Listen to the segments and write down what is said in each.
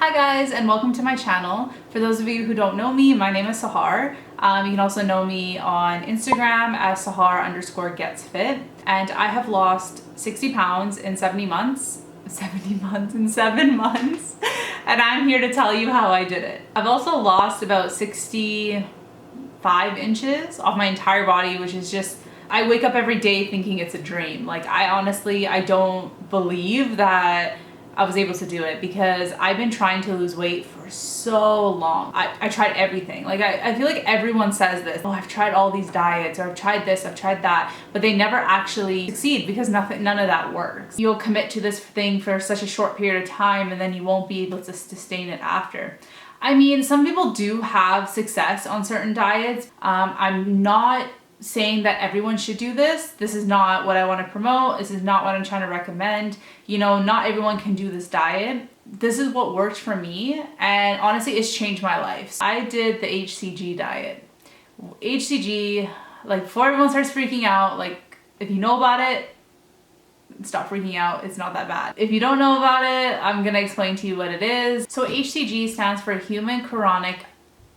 Hi guys, and welcome to my channel. For those of you who don't know me, my name is Sahar. You can also know me on Instagram as Sahar_getsfit. And I have lost 60 pounds in 70 months. 70 months in 7 months. And I'm here to tell you how I did it. I've also lost about 65 inches off my entire body, which is just, I wake up every day thinking it's a dream. Like, I don't believe that I was able to do it because I've been trying to lose weight for so long. I tried everything. Like, I feel like everyone says this. Oh, I've tried all these diets, or I've tried this, I've tried that, but they never actually succeed because none of that works. You'll commit to this thing for such a short period of time and then you won't be able to sustain it after. I mean, some people do have success on certain diets. I'm not saying that everyone should do this. This is not what I want to promote. This is not what I'm trying to recommend. You know, not everyone can do this diet. This is what worked for me, and honestly, it's changed my life. I did the HCG diet. HCG, like, before everyone starts freaking out, like, if you know about it, stop freaking out. It's not that bad. If you don't know about it, I'm gonna explain to you what it is. So HCG stands for human chorionic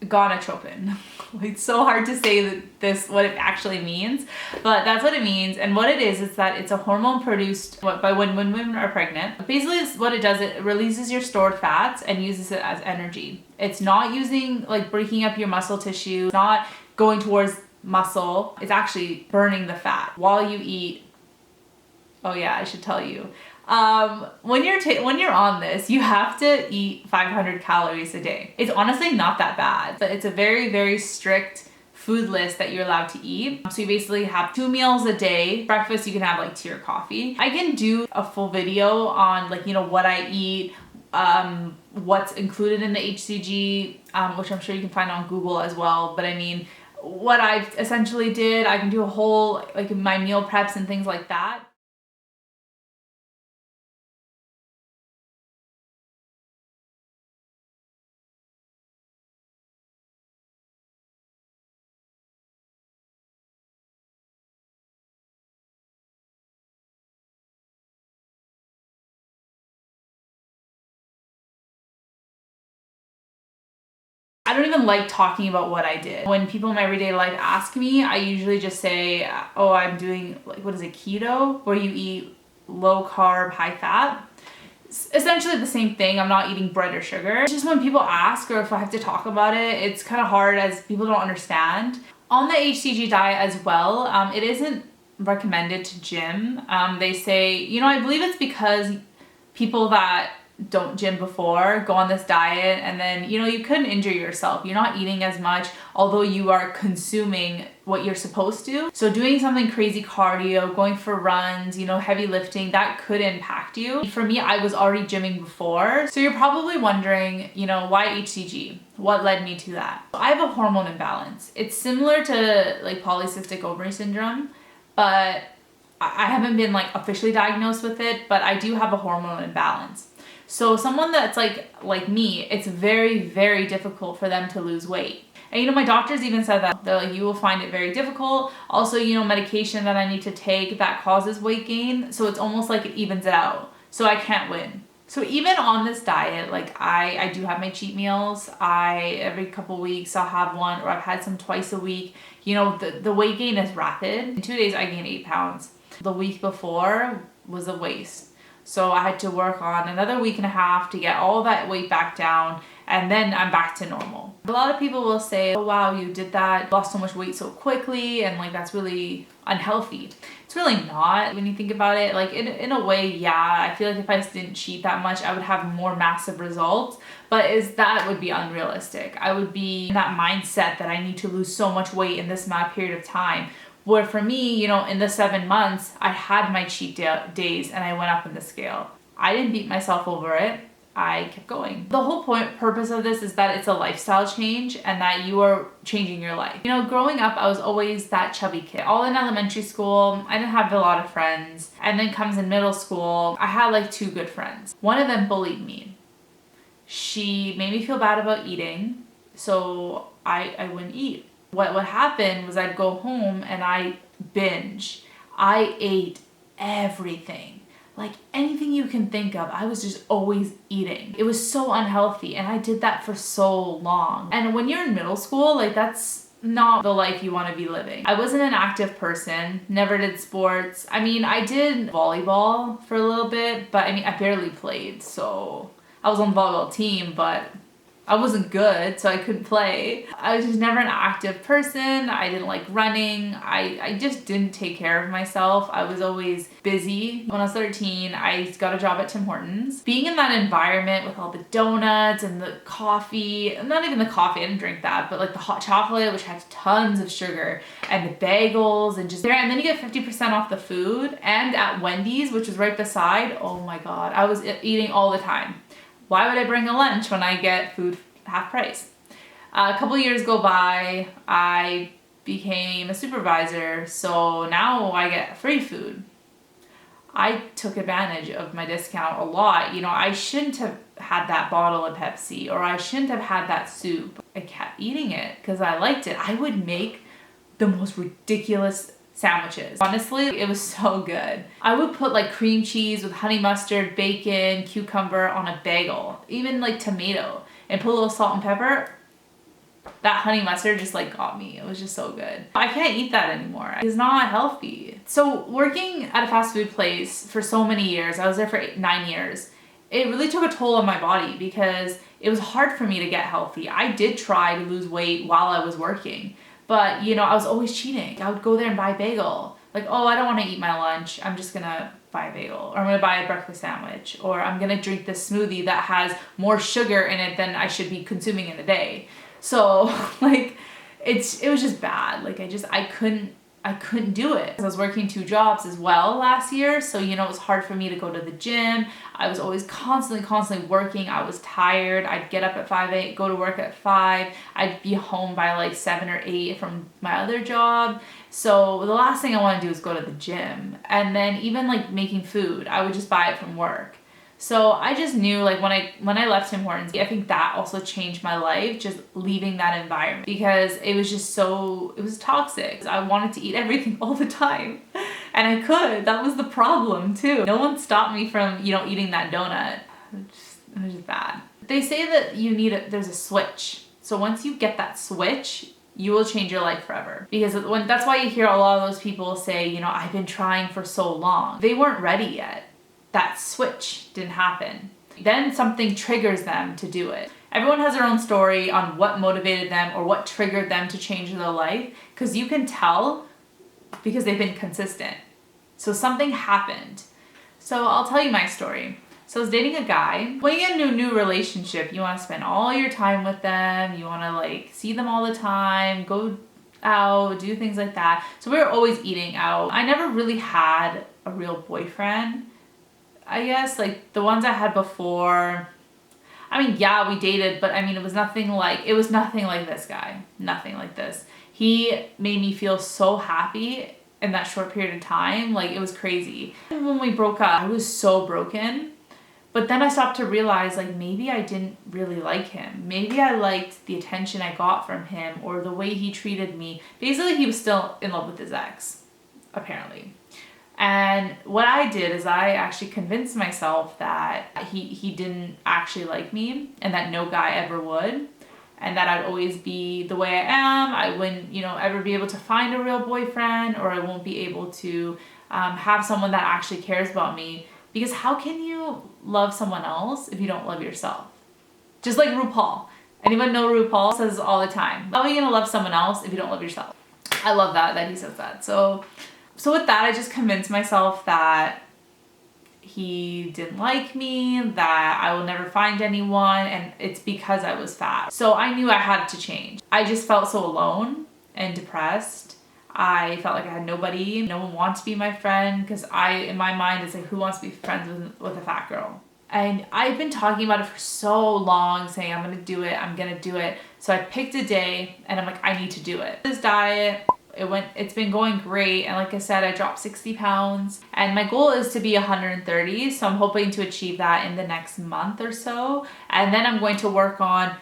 gonadotropin. It's so hard to say what it actually means, but that's what it means. And what it is that it's a hormone produced by when women are pregnant. Basically, what it does, it releases your stored fats and uses it as energy. It's not using, like, breaking up your muscle tissue. It's not going towards muscle. It's actually burning the fat while you eat. Oh yeah, I should tell you. When you're on this, you have to eat 500 calories a day. It's honestly not that bad, but it's a very, very strict food list that you're allowed to eat. So you basically have 2 meals a day. Breakfast, you can have, like, tea or coffee. I can do a full video on, like, you know, what I eat, what's included in the HCG, which I'm sure you can find on Google as well. But I mean, what I've essentially did, I can do a whole, like, my meal preps and things like that. I don't even like talking about what I did. When people in my everyday life ask me, I usually just say, oh, I'm doing, like, what is it, keto, where you eat low carb, high fat. It's essentially the same thing. I'm not eating bread or sugar. It's just when people ask, or if I have to talk about it, it's kind of hard as people don't understand. On the HCG diet as well, it isn't recommended to gym. They say, you know, I believe it's because people that don't gym before go on this diet, and then, you know, you couldn't injure yourself. You're not eating as much, although you are consuming what you're supposed to. So doing something crazy cardio, going for runs, you know, heavy lifting, that could impact you. For me, I was already gymming before. So you're probably wondering, you know, why HCG? What led me to that? I have a hormone imbalance. It's similar to, like, polycystic ovary syndrome, but I haven't been, like, officially diagnosed with it, but I do have a hormone imbalance. So someone that's like me, it's very, very difficult for them to lose weight. And, you know, my doctors even said that. They're like, you will find it very difficult. Also, you know, medication that I need to take that causes weight gain. So it's almost like it evens it out. So I can't win. So even on this diet, like, I do have my cheat meals. Every couple weeks I'll have one, or I've had some twice a week. You know, the weight gain is rapid. In 2 days I gained 8 pounds. The week before was a waste. So I had to work on another week and a half to get all that weight back down, and then I'm back to normal. A lot of people will say, oh wow, you did that, lost so much weight so quickly, and, like, that's really unhealthy. It's really not, when you think about it. Like, in a way, yeah, I feel like if I didn't cheat that much, I would have more massive results, but that would be unrealistic. I would be in that mindset that I need to lose so much weight in this amount of period of time. Where for me, you know, in the 7 months, I had my cheat days and I went up in the scale. I didn't beat myself over it. I kept going. The whole purpose of this is that it's a lifestyle change and that you are changing your life. You know, growing up, I was always that chubby kid. All in elementary school, I didn't have a lot of friends. And then comes in middle school, I had, like, 2 good friends. One of them bullied me. She made me feel bad about eating, so I wouldn't eat. What happened was I'd go home and I binge. I ate everything. Like anything you can think of, I was just always eating. It was so unhealthy, and I did that for so long. And when you're in middle school, like that's not the life you want to be living. I wasn't an active person, never did sports. I mean, I did volleyball for a little bit, but I mean, I barely played. So I was on the volleyball team, but I wasn't good, so I couldn't play. I was just never an active person. I didn't like running. I just didn't take care of myself. I was always busy. When I was 13, I got a job at Tim Hortons. Being in that environment with all the donuts and the coffee, not even the coffee, I didn't drink that, but like the hot chocolate, which had tons of sugar, and the bagels, and just there. And then you get 50% off the food. And at Wendy's, which was right beside, oh my God, I was eating all the time. Why would I bring a lunch when I get food half price? A couple years go by, I became a supervisor, so now I get free food. I took advantage of my discount a lot. You know, I shouldn't have had that bottle of Pepsi, or I shouldn't have had that soup. I kept eating it because I liked it. I would make the most ridiculous sandwiches. Honestly, it was so good. I would put like cream cheese with honey mustard, bacon, cucumber on a bagel, even like tomato, and put a little salt and pepper. That honey mustard just like got me. It was just so good. I can't eat that anymore. It's not healthy. So working at a fast food place for so many years, I was there for 9 years, it really took a toll on my body because it was hard for me to get healthy. I did try to lose weight while I was working, but you know, I was always cheating. I would go there and buy a bagel. Like, oh, I don't want to eat my lunch. I'm just gonna buy a bagel, or I'm gonna buy a breakfast sandwich, or I'm gonna drink this smoothie that has more sugar in it than I should be consuming in a day. So like, it was just bad. Like I couldn't do it. I was working 2 jobs as well last year, so you know, it was hard for me to go to the gym. I was always constantly working. I was tired. I'd get up at 5, 8, go to work at 5. I'd be home by like 7 or 8 from my other job. So the last thing I want to do is go to the gym. And then even like making food, I would just buy it from work. So I just knew, like, when I left Tim Hortons, I think that also changed my life, just leaving that environment, because it was just it was toxic. I wanted to eat everything all the time, and I could. That was the problem too. No one stopped me from, you know, eating that donut. It was just bad. They say that there's a switch. So once you get that switch, you will change your life forever. Because that's why you hear a lot of those people say, you know, I've been trying for so long. They weren't ready yet. That switch didn't happen. Then something triggers them to do it. Everyone has their own story on what motivated them or what triggered them to change their life, because you can tell because they've been consistent. So something happened. So I'll tell you my story. So I was dating a guy. When you get into a new relationship, you want to spend all your time with them. You want to like see them all the time, go out, do things like that. So we were always eating out. I never really had a real boyfriend. I guess like the ones I had before, I mean, yeah, we dated, but I mean, it was nothing like this guy. Nothing like this. He made me feel so happy in that short period of time. Like, it was crazy. And when we broke up, I was so broken. But then I stopped to realize, like, maybe I didn't really like him. Maybe I liked the attention I got from him or the way he treated me. Basically, he was still in love with his ex, apparently. And what I did is I actually convinced myself that he didn't actually like me, and that no guy ever would, and that I'd always be the way I am. I wouldn't, you know, ever be able to find a real boyfriend, or I won't be able to have someone that actually cares about me. Because how can you love someone else if you don't love yourself? Just like RuPaul. Anyone know RuPaul says all the time, how are you gonna love someone else if you don't love yourself? I love that he says that. So with that, I just convinced myself that he didn't like me, that I will never find anyone, and it's because I was fat. So I knew I had to change. I just felt so alone and depressed. I felt like I had nobody. No one wanted to be my friend, because in my mind, it's like, who wants to be friends with a fat girl? And I've been talking about it for so long, saying I'm gonna do it. So I picked a day, and I'm like, I need to do it. This diet, it's been going great, and like I said, I dropped 60 pounds, and my goal is to be 130, so I'm hoping to achieve that in the next month or so. And then I'm going to work on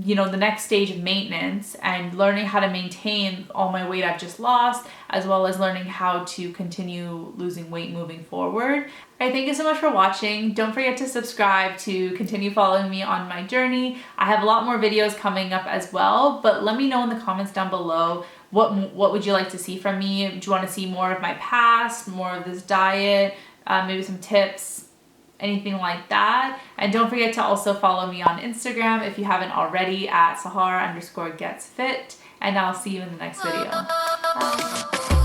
you know, the next stage of maintenance and learning how to maintain all my weight I've just lost, as well as learning how to continue losing weight moving forward. Thank you so much for watching. Don't forget to subscribe to continue following me on my journey. I have a lot more videos coming up as well, but let me know in the comments down below what would you like to see from me? Do you want to see more of my past, more of this diet, maybe some tips, anything like that? And don't forget to also follow me on Instagram if you haven't already at Sahara_getsfit, and I'll see you in the next video. Bye.